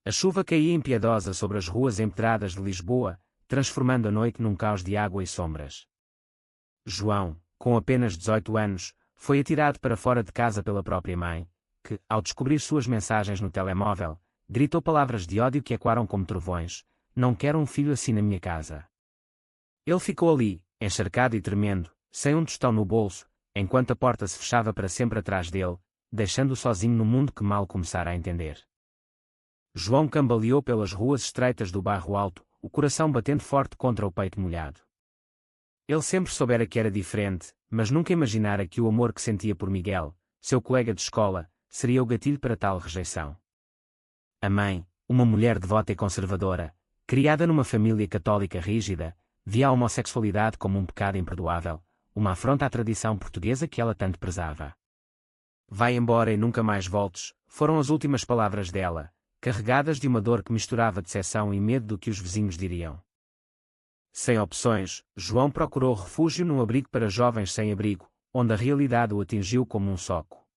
A chuva caía impiedosa sobre as ruas empedradas de Lisboa, transformando a noite num caos de água e sombras. João, com apenas 18 anos, foi atirado para fora de casa pela própria mãe, que, ao descobrir suas mensagens no telemóvel, gritou palavras de ódio que ecoaram como trovões: "Não quero um filho assim na minha casa." Ele ficou ali, encharcado e tremendo, sem um tostão no bolso, enquanto a porta se fechava para sempre atrás dele, deixando-o sozinho no mundo que mal começara a entender. João cambaleou pelas ruas estreitas do bairro Alto, o coração batendo forte contra o peito molhado. Ele sempre soubera que era diferente, mas nunca imaginara que o amor que sentia por Miguel, seu colega de escola, seria o gatilho para tal rejeição. A mãe, uma mulher devota e conservadora, criada numa família católica rígida, via a homossexualidade como um pecado imperdoável, uma afronta à tradição portuguesa que ela tanto prezava. "Vai embora e nunca mais voltes", foram as últimas palavras dela, carregadas de uma dor que misturava decepção e medo do que os vizinhos diriam. Sem opções, João procurou refúgio num abrigo para jovens sem abrigo, onde a realidade o atingiu como um soco.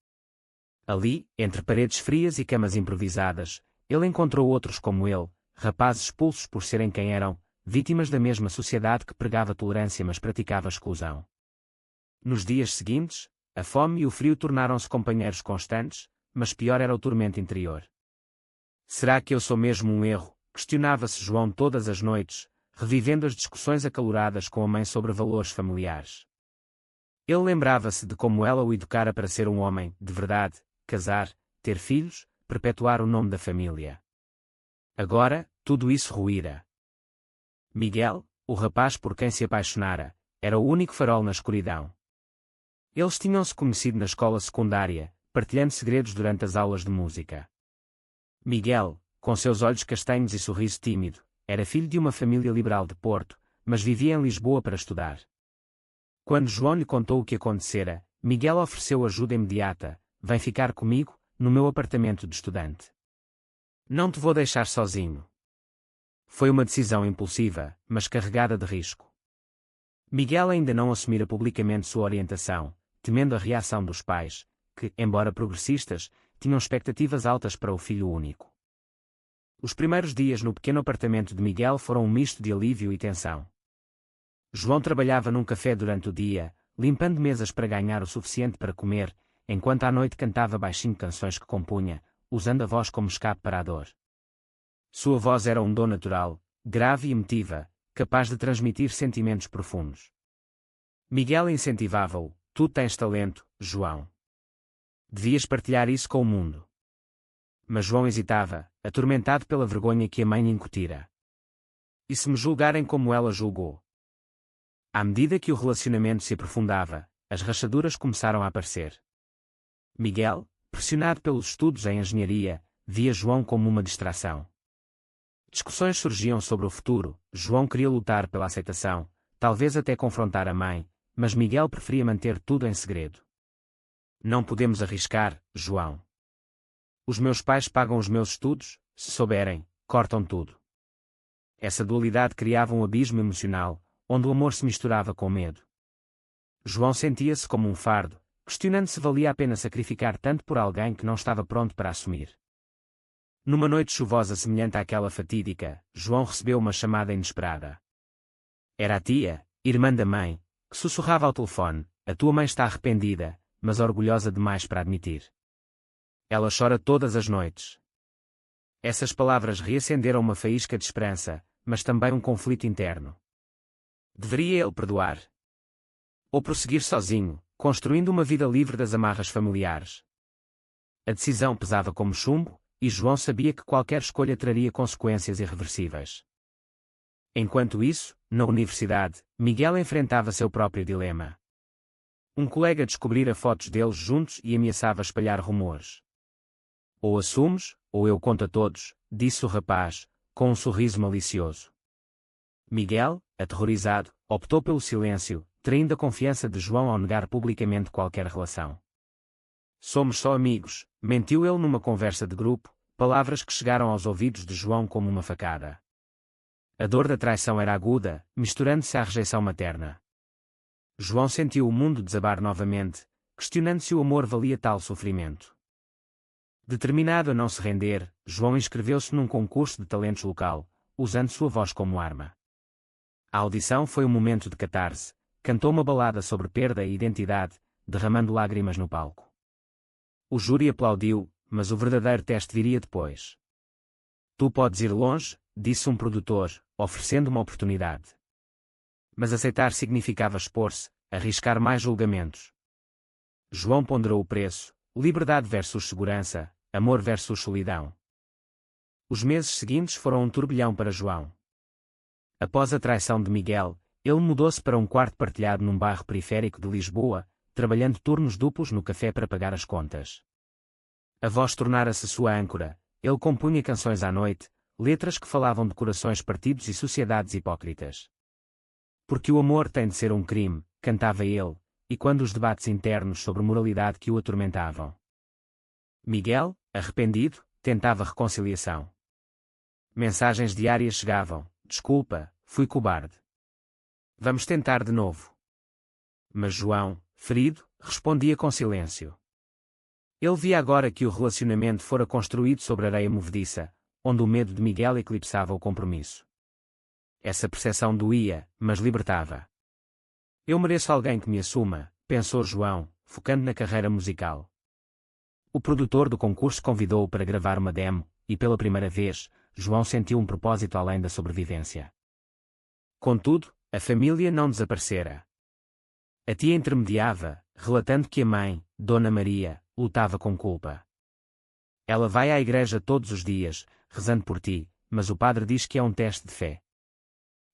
Ali, entre paredes frias e camas improvisadas, ele encontrou outros como ele, rapazes expulsos por serem quem eram, vítimas da mesma sociedade que pregava tolerância mas praticava exclusão. Nos dias seguintes, a fome e o frio tornaram-se companheiros constantes, mas pior era o tormento interior. "Será que eu sou mesmo um erro?", questionava-se João todas as noites, revivendo as discussões acaloradas com a mãe sobre valores familiares. Ele lembrava-se de como ela o educara para ser um homem, de verdade, casar, ter filhos, perpetuar o nome da família. Agora, tudo isso ruíra. Miguel, o rapaz por quem se apaixonara, era o único farol na escuridão. Eles tinham-se conhecido na escola secundária, partilhando segredos durante as aulas de música. Miguel, com seus olhos castanhos e sorriso tímido, era filho de uma família liberal de Porto, mas vivia em Lisboa para estudar. Quando João lhe contou o que acontecera, Miguel ofereceu ajuda imediata: "Vem ficar comigo, no meu apartamento de estudante. Não te vou deixar sozinho." Foi uma decisão impulsiva, mas carregada de risco. Miguel ainda não assumira publicamente sua orientação, temendo a reação dos pais, que, embora progressistas, tinham expectativas altas para o filho único. Os primeiros dias no pequeno apartamento de Miguel foram um misto de alívio e tensão. João trabalhava num café durante o dia, limpando mesas para ganhar o suficiente para comer, enquanto à noite cantava baixinho canções que compunha, usando a voz como escape para a dor. Sua voz era um dom natural, grave e emotiva, capaz de transmitir sentimentos profundos. Miguel incentivava-o: "Tu tens talento, João. Devias partilhar isso com o mundo." Mas João hesitava, atormentado pela vergonha que a mãe lhe incutira. E se me julgarem como ela julgou? À medida que o relacionamento se aprofundava, as rachaduras começaram a aparecer. Miguel, pressionado pelos estudos em engenharia, via João como uma distração. Discussões surgiam sobre o futuro. João queria lutar pela aceitação, talvez até confrontar a mãe, mas Miguel preferia manter tudo em segredo. "Não podemos arriscar, João. Os meus pais pagam os meus estudos, se souberem, cortam tudo." Essa dualidade criava um abismo emocional, onde o amor se misturava com medo. João sentia-se como um fardo, questionando se valia a pena sacrificar tanto por alguém que não estava pronto para assumir. Numa noite chuvosa semelhante àquela fatídica, João recebeu uma chamada inesperada. Era a tia, irmã da mãe, que sussurrava ao telefone: "A tua mãe está arrependida, mas orgulhosa demais para admitir. Ela chora todas as noites." Essas palavras reacenderam uma faísca de esperança, mas também um conflito interno. Deveria ele perdoar? Ou prosseguir sozinho, construindo uma vida livre das amarras familiares? A decisão pesava como chumbo, e João sabia que qualquer escolha traria consequências irreversíveis. Enquanto isso, na universidade, Miguel enfrentava seu próprio dilema. Um colega descobrira fotos deles juntos e ameaçava espalhar rumores. "Ou assumes, ou eu conto a todos", disse o rapaz, com um sorriso malicioso. Miguel, aterrorizado, optou pelo silêncio, traindo a confiança de João ao negar publicamente qualquer relação. "Somos só amigos", mentiu ele numa conversa de grupo, palavras que chegaram aos ouvidos de João como uma facada. A dor da traição era aguda, misturando-se à rejeição materna. João sentiu o mundo desabar novamente, questionando se o amor valia tal sofrimento. Determinado a não se render, João inscreveu-se num concurso de talentos local, usando sua voz como arma. A audição foi um momento de catarse, cantou uma balada sobre perda e identidade, derramando lágrimas no palco. O júri aplaudiu, mas o verdadeiro teste viria depois. Tu podes ir longe, disse um produtor, oferecendo uma oportunidade. Mas aceitar significava expor-se, arriscar mais julgamentos. João ponderou o preço, liberdade versus segurança, amor versus solidão. Os meses seguintes foram um turbilhão para João. Após a traição de Miguel, ele mudou-se para um quarto partilhado num bairro periférico de Lisboa, trabalhando turnos duplos no café para pagar as contas. A voz tornara-se sua âncora, ele compunha canções à noite, letras que falavam de corações partidos e sociedades hipócritas. Porque o amor tem de ser um crime, cantava ele, e quando os debates internos sobre moralidade que o atormentavam. Miguel, arrependido, tentava reconciliação. Mensagens diárias chegavam: desculpa, fui cobarde. Vamos tentar de novo. Mas João, ferido, respondia com silêncio. Ele via agora que o relacionamento fora construído sobre areia movediça, onde o medo de Miguel eclipsava o compromisso. Essa percepção doía, mas libertava. Eu mereço alguém que me assuma, pensou João, focando na carreira musical. O produtor do concurso convidou-o para gravar uma demo, e pela primeira vez, João sentiu um propósito além da sobrevivência. Contudo, a família não desaparecera. A tia intermediava, relatando que a mãe, Dona Maria, lutava com culpa. Ela vai à igreja todos os dias, rezando por ti, mas o padre diz que é um teste de fé.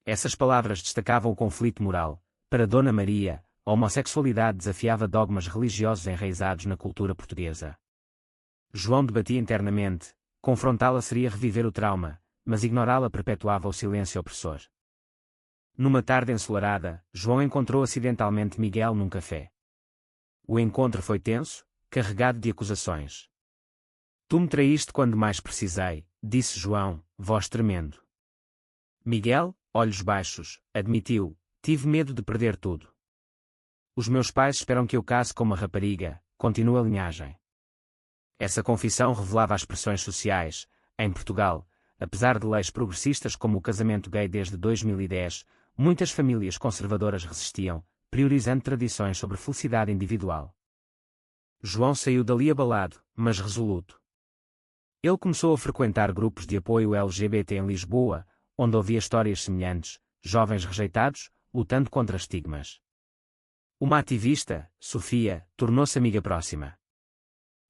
Essas palavras destacavam o conflito moral. Para Dona Maria, a homossexualidade desafiava dogmas religiosos enraizados na cultura portuguesa. João debatia internamente, confrontá-la seria reviver o trauma, mas ignorá-la perpetuava o silêncio opressor. Numa tarde ensolarada, João encontrou acidentalmente Miguel num café. O encontro foi tenso, carregado de acusações. Tu me traíste quando mais precisei, disse João, voz tremendo. Miguel, olhos baixos, admitiu: tive medo de perder tudo. Os meus pais esperam que eu case com uma rapariga, continua a linhagem. Essa confissão revelava as pressões sociais. Em Portugal, apesar de leis progressistas como o casamento gay desde 2010, muitas famílias conservadoras resistiam, priorizando tradições sobre felicidade individual. João saiu dali abalado, mas resoluto. Ele começou a frequentar grupos de apoio LGBT em Lisboa, onde ouvia histórias semelhantes, jovens rejeitados, lutando contra estigmas. Uma ativista, Sofia, tornou-se amiga próxima.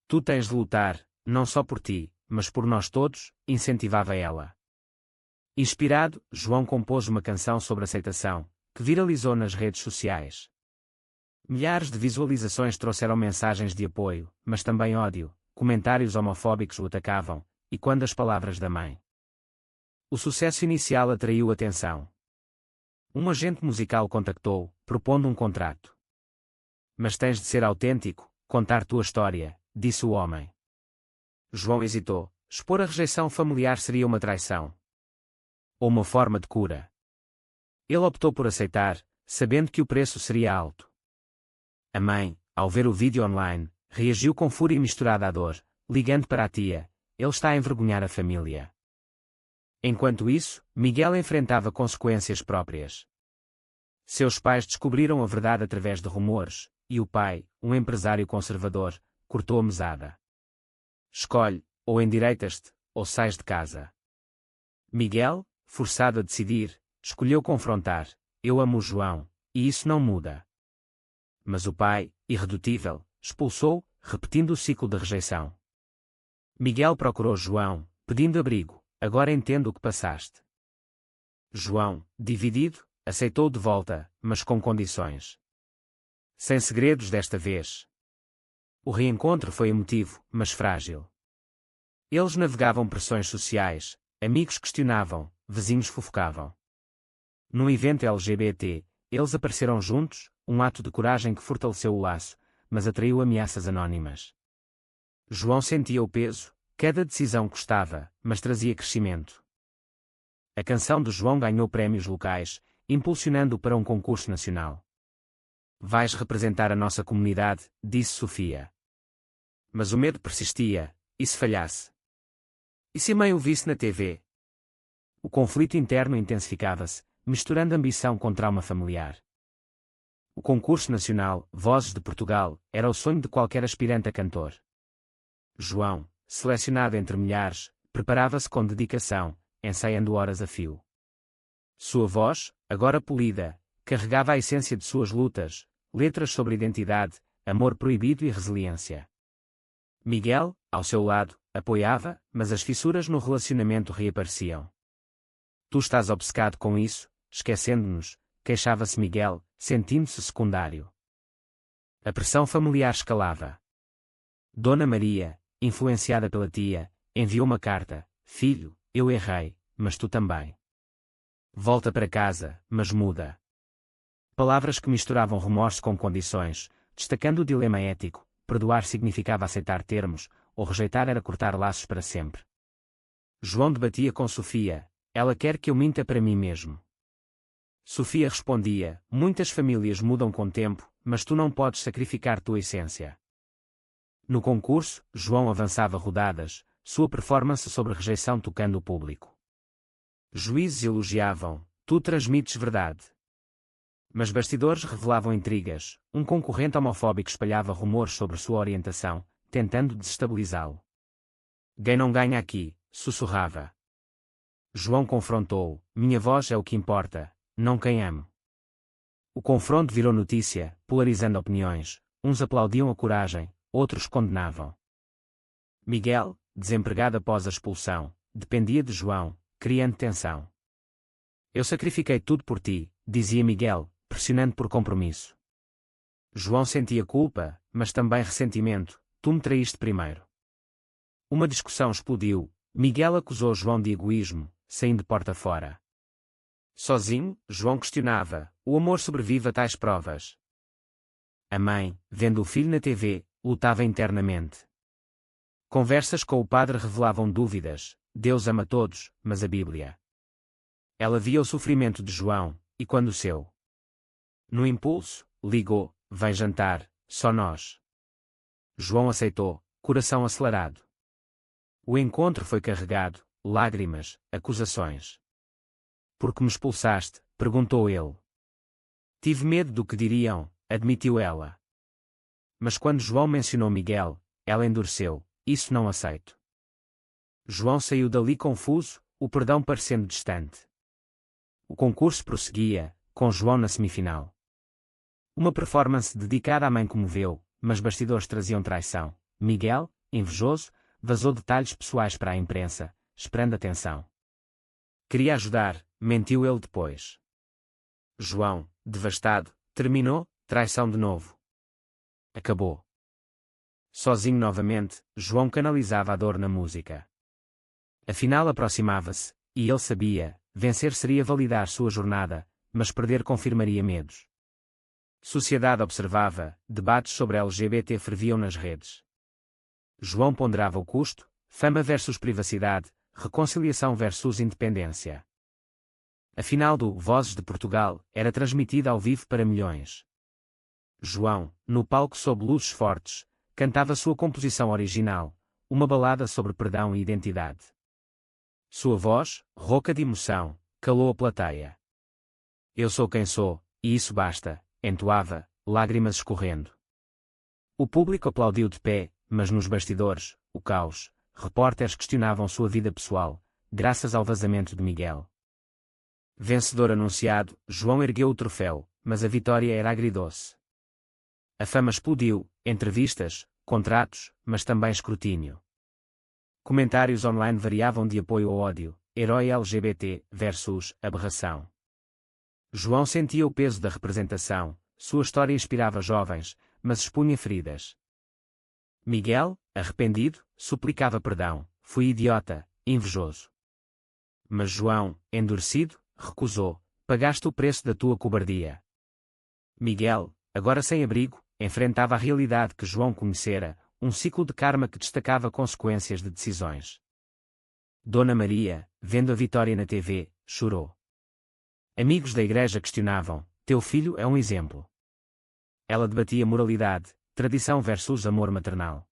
Tu tens de lutar, não só por ti, mas por nós todos, incentivava ela. Inspirado, João compôs uma canção sobre aceitação, que viralizou nas redes sociais. Milhares de visualizações trouxeram mensagens de apoio, mas também ódio, comentários homofóbicos o atacavam, e quando as palavras da mãe. O sucesso inicial atraiu atenção. Um agente musical contactou, propondo um contrato. Mas tens de ser autêntico, contar tua história, disse o homem. João hesitou. Expor a rejeição familiar seria uma traição. Ou uma forma de cura. Ele optou por aceitar, sabendo que o preço seria alto. A mãe, ao ver o vídeo online, reagiu com fúria misturada à dor, ligando para a tia: ele está a envergonhar a família. Enquanto isso, Miguel enfrentava consequências próprias. Seus pais descobriram a verdade através de rumores, e o pai, um empresário conservador, cortou a mesada. Escolhe, ou endireitas-te, ou sais de casa. Miguel, forçado a decidir, escolheu confrontar: eu amo o João, e isso não muda. Mas o pai, irredutível, expulsou, repetindo o ciclo de rejeição. Miguel procurou João, pedindo abrigo: agora entendo o que passaste. João, dividido, aceitou de volta, mas com condições. Sem segredos desta vez. O reencontro foi emotivo, mas frágil. Eles navegavam pressões sociais, amigos questionavam, vizinhos fofocavam. Num evento LGBT, eles apareceram juntos, um ato de coragem que fortaleceu o laço, mas atraiu ameaças anônimas. João sentia o peso, cada decisão custava, mas trazia crescimento. A canção de João ganhou prémios locais, impulsionando-o para um concurso nacional. Vais representar a nossa comunidade, disse Sofia. Mas o medo persistia: E se falhasse? E se a mãe o visse na TV? O conflito interno intensificava-se, misturando ambição com trauma familiar. O concurso nacional, Vozes de Portugal, era o sonho de qualquer aspirante a cantor. João, selecionado entre milhares, preparava-se com dedicação, ensaiando horas a fio. Sua voz, agora polida, carregava a essência de suas lutas, letras sobre identidade, amor proibido e resiliência. Miguel, ao seu lado, apoiava, mas as fissuras no relacionamento reapareciam. Tu estás obcecado com isso, esquecendo-nos, queixava-se Miguel, sentindo-se secundário. A pressão familiar escalava. Dona Maria, influenciada pela tia, enviou uma carta: filho, eu errei, mas tu também. Volta para casa, mas muda. Palavras que misturavam remorso com condições, destacando o dilema ético: perdoar significava aceitar termos, ou rejeitar era cortar laços para sempre. João debatia com Sofia: ela quer que eu minta para mim mesmo. Sofia respondia: muitas famílias mudam com o tempo, mas tu não podes sacrificar tua essência. No concurso, João avançava rodadas, sua performance sobre rejeição tocando o público. Juízes elogiavam: tu transmites verdade. Mas bastidores revelavam intrigas, um concorrente homofóbico espalhava rumores sobre sua orientação, tentando desestabilizá-lo. Quem não ganha aqui, sussurrava. João confrontou: minha voz é o que importa, não quem amo. O confronto virou notícia, polarizando opiniões, uns aplaudiam a coragem, outros condenavam. Miguel, desempregado após a expulsão, dependia de João, criando tensão. Eu sacrifiquei tudo por ti, dizia Miguel, pressionando por compromisso. João sentia culpa, mas também ressentimento: tu me traíste primeiro. Uma discussão explodiu, Miguel acusou João de egoísmo, saindo porta fora. Sozinho, João questionava: o amor sobrevive a tais provas? A mãe, vendo o filho na TV, lutava internamente. Conversas com o padre revelavam dúvidas: Deus ama todos, mas a Bíblia. Ela via o sofrimento de João, e quando o seu? No impulso, ligou: vem jantar, só nós. João aceitou, coração acelerado. O encontro foi carregado, lágrimas, acusações. Por que me expulsaste? Perguntou ele. Tive medo do que diriam, admitiu ela. Mas quando João mencionou Miguel, ela endureceu: isso não aceito. João saiu dali confuso, o perdão parecendo distante. O concurso prosseguia, com João na semifinal. Uma performance dedicada à mãe comoveu, mas bastidores traziam traição. Miguel, invejoso, vazou detalhes pessoais para a imprensa, esperando atenção. Queria ajudar, mentiu ele depois. João, devastado, terminou: traição de novo. Acabou. Sozinho novamente, João canalizava a dor na música. A final aproximava-se, e ele sabia: vencer seria validar sua jornada, mas perder confirmaria medos. Sociedade observava, debates sobre LGBT ferviam nas redes. João ponderava o custo: fama versus privacidade, reconciliação versus independência. A final do Vozes de Portugal era transmitida ao vivo para milhões. João, no palco sob luzes fortes, cantava sua composição original, uma balada sobre perdão e identidade. Sua voz, rouca de emoção, calou a plateia. Eu sou quem sou, e isso basta, entoava, lágrimas escorrendo. O público aplaudiu de pé, mas nos bastidores, o caos, repórteres questionavam sua vida pessoal, graças ao vazamento de Miguel. Vencedor anunciado, João ergueu o troféu, mas a vitória era agridoce. A fama explodiu, entrevistas, contratos, mas também escrutínio. Comentários online variavam de apoio ao ódio: herói LGBT versus aberração. João sentia o peso da representação, sua história inspirava jovens, mas expunha feridas. Miguel, arrependido, suplicava perdão: fui idiota, invejoso. Mas João, endurecido, recusou: pagaste o preço da tua cobardia. Miguel, agora sem abrigo, enfrentava a realidade que João conhecera, um ciclo de karma que destacava consequências de decisões. Dona Maria, vendo a vitória na TV, chorou. Amigos da igreja questionavam: teu filho é um exemplo. Ela debatia moralidade, tradição versus amor maternal.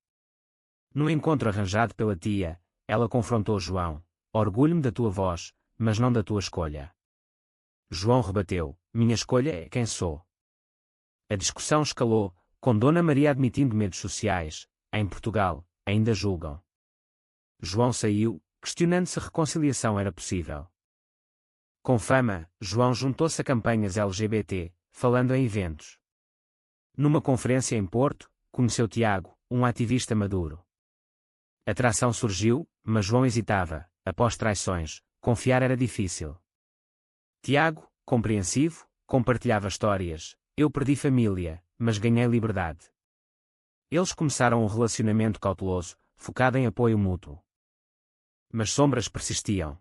No encontro arranjado pela tia, ela confrontou João: orgulho-me da tua voz, mas não da tua escolha. João rebateu: minha escolha é quem sou. A discussão escalou, com Dona Maria admitindo medos sociais. Em Portugal, ainda julgam. João saiu, questionando se reconciliação era possível. Com fama, João juntou-se a campanhas LGBT, falando em eventos. Numa conferência em Porto, conheceu Tiago, um ativista maduro. A atração surgiu, mas João hesitava. Após traições, confiar era difícil. Tiago, compreensivo, compartilhava histórias. Eu perdi família, mas ganhei liberdade. Eles começaram um relacionamento cauteloso, focado em apoio mútuo. Mas sombras persistiam.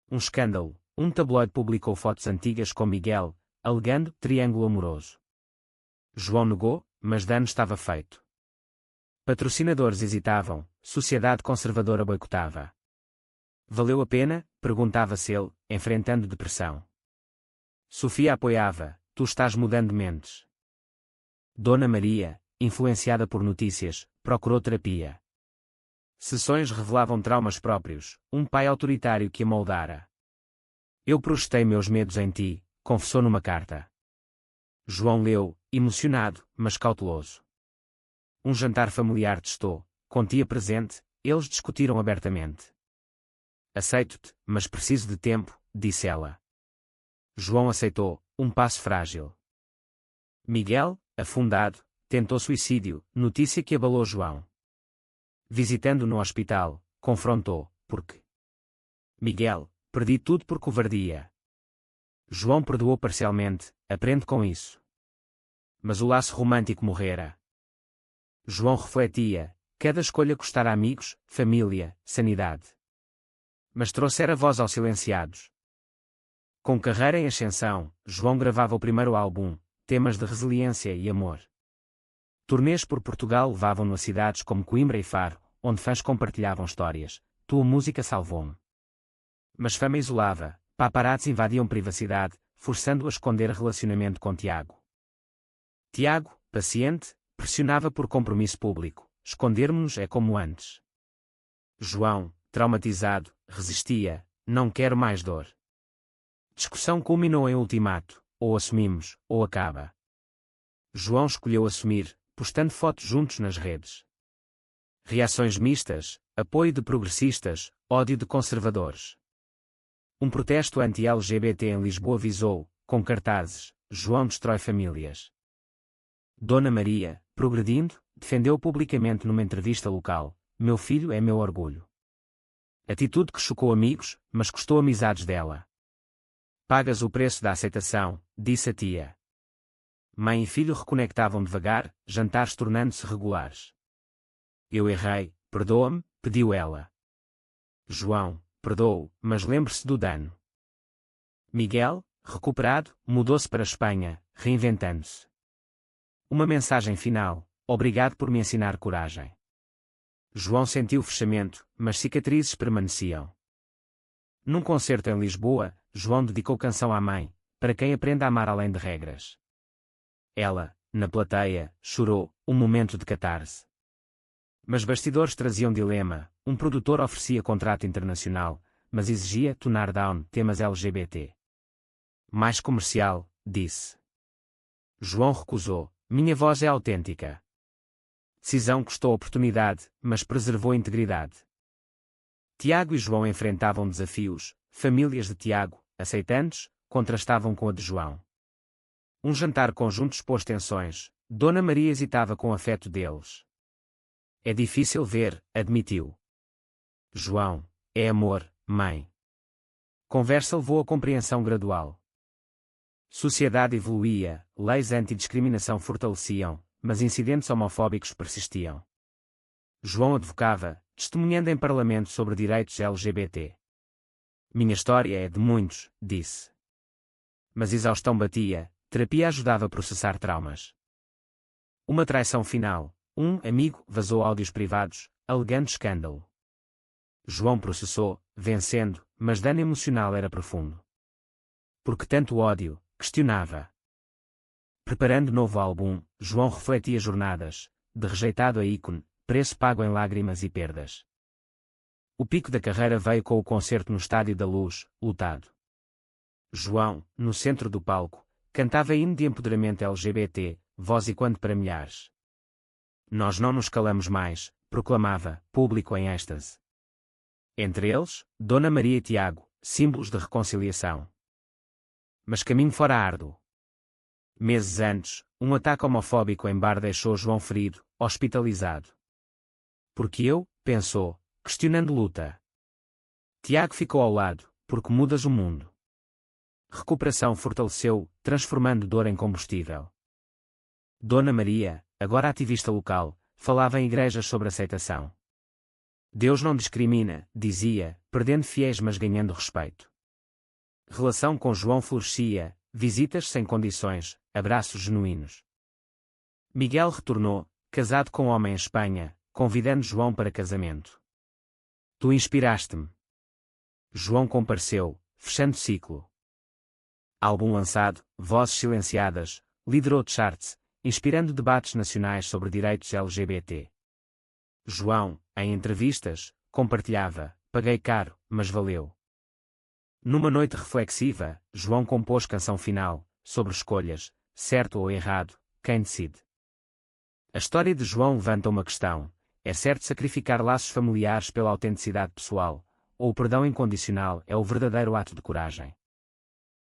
Um escândalo. Um tabloide publicou fotos antigas com Miguel, alegando triângulo amoroso. João negou, mas dano estava feito. Patrocinadores hesitavam, sociedade conservadora boicotava. Valeu a pena? Perguntava-se ele, enfrentando depressão. Sofia apoiava: tu estás mudando mentes. Dona Maria, influenciada por notícias, procurou terapia. Sessões revelavam traumas próprios, um pai autoritário que a moldara. Eu projetei meus medos em ti, confessou numa carta. João leu, emocionado, mas cauteloso. Um jantar familiar testou, com tia presente, eles discutiram abertamente. Aceito-te, mas preciso de tempo, disse ela. João aceitou, um passo frágil. Miguel, afundado, tentou suicídio, notícia que abalou João. Visitando no hospital, confrontou: porque? Miguel: perdi tudo por covardia. João perdoou parcialmente, aprende com isso. Mas o laço romântico morrera. João refletia: cada escolha custara amigos, família, sanidade. Mas trouxera voz aos silenciados. Com carreira em ascensão, João gravava o primeiro álbum, temas de resiliência e amor. Turnês por Portugal levavam-no a cidades como Coimbra e Faro, onde fãs compartilhavam histórias: tua música salvou-me. Mas fama isolava, paparazzi invadiam privacidade, forçando-o a esconder relacionamento com Tiago. Tiago, paciente, pressionava por compromisso público: escondermos-nos é como antes. João, traumatizado, resistia: não quero mais dor. Discussão culminou em ultimato: ou assumimos, ou acaba. João escolheu assumir, postando fotos juntos nas redes. Reações mistas, apoio de progressistas, ódio de conservadores. Um protesto anti-LGBT em Lisboa avisou, com cartazes: João destrói famílias. Dona Maria, progredindo, defendeu publicamente numa entrevista local: meu filho é meu orgulho. Atitude que chocou amigos, mas custou amizades dela. Pagas o preço da aceitação, disse a tia. Mãe e filho reconectavam devagar, jantares tornando-se regulares. Eu errei, perdoa-me, pediu ela. João, perdoou, mas lembre-se do dano. Miguel, recuperado, mudou-se para a Espanha, reinventando-se. Uma mensagem final: obrigado por me ensinar coragem. João sentiu fechamento, mas cicatrizes permaneciam. Num concerto em Lisboa, João dedicou canção à mãe, para quem aprende a amar além de regras. Ela, na plateia, chorou, um momento de catarse. Mas bastidores traziam dilema: um produtor oferecia contrato internacional, mas exigia tonar down temas LGBT. Mais comercial, disse. João recusou: minha voz é autêntica. Decisão custou oportunidade, mas preservou integridade. Tiago e João enfrentavam desafios, famílias de Tiago, aceitantes, contrastavam com a de João. Um jantar conjunto expôs tensões, Dona Maria hesitava com o afeto deles. É difícil ver, admitiu. João: é amor, mãe. Conversa levou a compreensão gradual. Sociedade evoluía, leis antidiscriminação fortaleciam, mas incidentes homofóbicos persistiam. João advocava, testemunhando em parlamento sobre direitos LGBT. Minha história é de muitos, disse. Mas exaustão batia, terapia ajudava a processar traumas. Uma traição final: um amigo vazou áudios privados, alegando escândalo. João processou, vencendo, mas dano emocional era profundo. Por que tanto ódio? Questionava. Preparando novo álbum, João refletia jornadas, de rejeitado a ícone, preço pago em lágrimas e perdas. O pico da carreira veio com o concerto no Estádio da Luz, lotado. João, no centro do palco, cantava hino de empoderamento LGBT, voz e quando para milhares. Nós não nos calamos mais, proclamava, público em êxtase. Entre eles, Dona Maria e Tiago, símbolos de reconciliação. Mas caminho fora árduo. Meses antes, um ataque homofóbico em bar deixou João ferido, hospitalizado. Porque eu, pensou, questionando luta. Tiago ficou ao lado, porque mudas o mundo. Recuperação fortaleceu, transformando dor em combustível. Dona Maria, agora ativista local, falava em igrejas sobre aceitação. Deus não discrimina, dizia, perdendo fiéis mas ganhando respeito. Relação com João florescia, visitas sem condições, abraços genuínos. Miguel retornou, casado com homem em Espanha, convidando João para casamento. Tu inspiraste-me. João compareceu, fechando ciclo. Álbum lançado, vozes silenciadas, liderou charts, inspirando debates nacionais sobre direitos LGBT. João, em entrevistas, compartilhava, paguei caro, mas valeu. Numa noite reflexiva, João compôs canção final, sobre escolhas, certo ou errado, quem decide? A história de João levanta uma questão: é certo sacrificar laços familiares pela autenticidade pessoal, ou o perdão incondicional é o verdadeiro ato de coragem?